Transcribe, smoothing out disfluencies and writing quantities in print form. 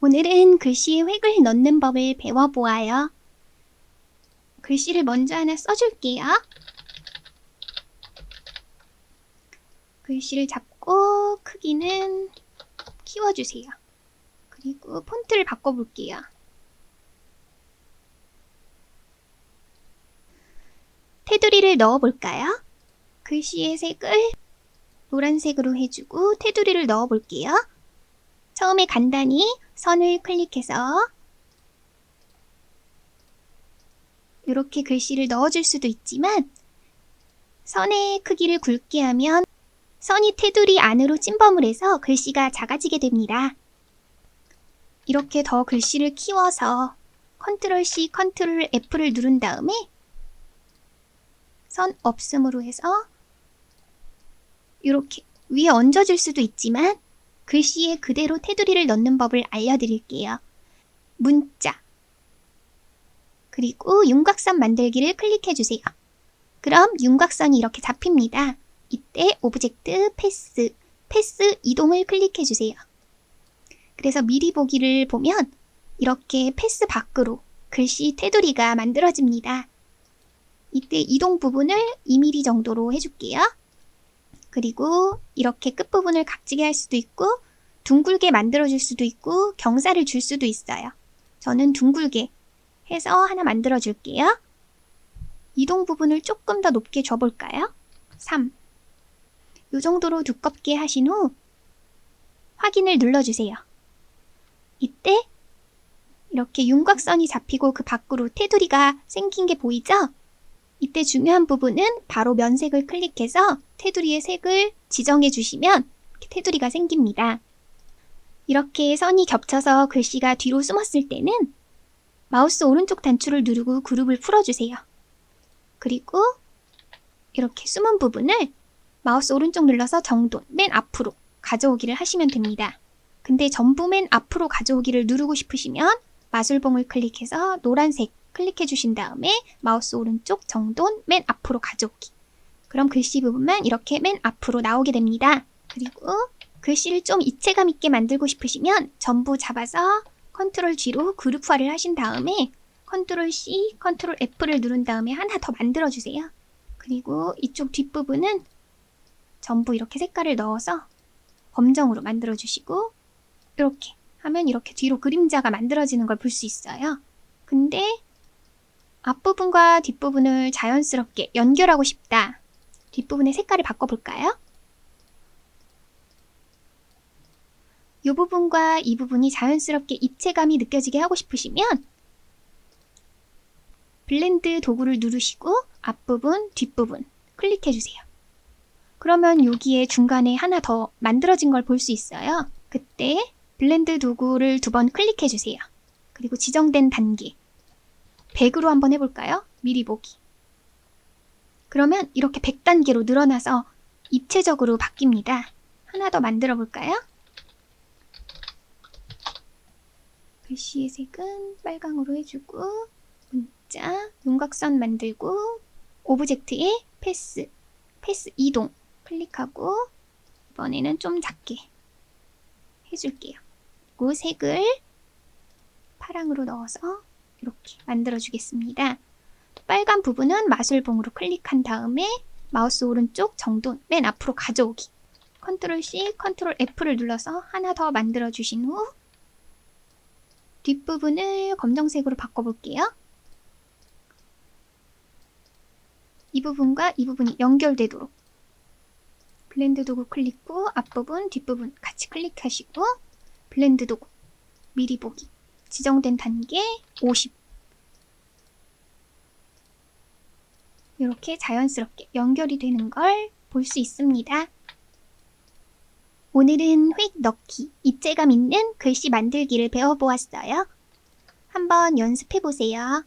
오늘은 글씨에 획을 넣는 법을 배워보아요. 글씨를 먼저 하나 써줄게요. 글씨를 잡고 크기는 키워주세요. 그리고 폰트를 바꿔볼게요. 테두리를 넣어볼까요? 글씨의 색을 노란색으로 해주고 테두리를 넣어볼게요. 처음에 간단히 선을 클릭해서 이렇게 글씨를 넣어줄 수도 있지만 선의 크기를 굵게 하면 선이 테두리 안으로 침범을 해서 글씨가 작아지게 됩니다. 이렇게 더 글씨를 키워서 컨트롤 C, 컨트롤 F를 누른 다음에 선 없음으로 해서 이렇게 위에 얹어줄 수도 있지만 글씨에 그대로 테두리를 넣는 법을 알려드릴게요. 문자 그리고 윤곽선 만들기를 클릭해주세요. 그럼 윤곽선이 이렇게 잡힙니다. 이때 오브젝트 패스 이동을 클릭해주세요. 그래서 미리 보기를 보면 이렇게 패스 밖으로 글씨 테두리가 만들어집니다. 이때 이동 부분을 2mm 정도로 해줄게요. 그리고 이렇게 끝부분을 각지게 할 수도 있고 둥글게 만들어줄 수도 있고 경사를 줄 수도 있어요. 저는 둥글게 해서 하나 만들어줄게요. 이동 부분을 조금 더 높게 줘볼까요? 3. 이 정도로 두껍게 하신 후 확인을 눌러주세요. 이때 이렇게 윤곽선이 잡히고 그 밖으로 테두리가 생긴 게 보이죠? 이때 중요한 부분은 바로 면색을 클릭해서 테두리의 색을 지정해 주시면 이렇게 테두리가 생깁니다. 이렇게 선이 겹쳐서 글씨가 뒤로 숨었을 때는 마우스 오른쪽 단추를 누르고 그룹을 풀어주세요. 그리고 이렇게 숨은 부분을 마우스 오른쪽 눌러서 정돈, 맨 앞으로 가져오기를 하시면 됩니다. 근데 전부 맨 앞으로 가져오기를 누르고 싶으시면 마술봉을 클릭해서 노란색 클릭해 주신 다음에 마우스 오른쪽 정돈, 맨 앞으로 가져오기. 그럼 글씨 부분만 이렇게 맨 앞으로 나오게 됩니다. 그리고 글씨를 좀 입체감 있게 만들고 싶으시면 전부 잡아서 컨트롤 G로 그룹화를 하신 다음에 컨트롤 C, 컨트롤 F를 누른 다음에 하나 더 만들어주세요. 그리고 이쪽 뒷부분은 전부 이렇게 색깔을 넣어서 검정으로 만들어주시고 이렇게 하면 이렇게 뒤로 그림자가 만들어지는 걸 볼 수 있어요. 근데 앞부분과 뒷부분을 자연스럽게 연결하고 싶다. 뒷부분의 색깔을 바꿔볼까요? 이 부분과 이 부분이 자연스럽게 입체감이 느껴지게 하고 싶으시면 블렌드 도구를 누르시고 앞부분, 뒷부분 클릭해주세요. 그러면 여기에 중간에 하나 더 만들어진 걸 볼 수 있어요. 그때 블렌드 도구를 2번 클릭해주세요. 그리고 지정된 단계 100으로 한번 해볼까요? 미리 보기. 그러면 이렇게 100단계로 늘어나서 입체적으로 바뀝니다. 하나 더 만들어 볼까요? 글씨의 색은 빨강으로 해주고 문자, 윤곽선 만들고 오브젝트에 패스 이동 클릭하고 이번에는 좀 작게 해줄게요. 그리고 색을 파랑으로 넣어서 이렇게 만들어주겠습니다. 빨간 부분은 마술봉으로 클릭한 다음에 마우스 오른쪽 정돈 맨 앞으로 가져오기. 컨트롤 C, 컨트롤 F를 눌러서 하나 더 만들어주신 후 뒷부분을 검정색으로 바꿔볼게요. 이 부분과 이 부분이 연결되도록 블렌드 도구 클릭 후 앞부분, 뒷부분 같이 클릭하시고 블렌드 도구 미리 보기 지정된 단계 50 이렇게 자연스럽게 연결이 되는 걸 볼 수 있습니다. 오늘은 획 넣기, 입체감 있는 글씨 만들기를 배워보았어요. 한번 연습해보세요.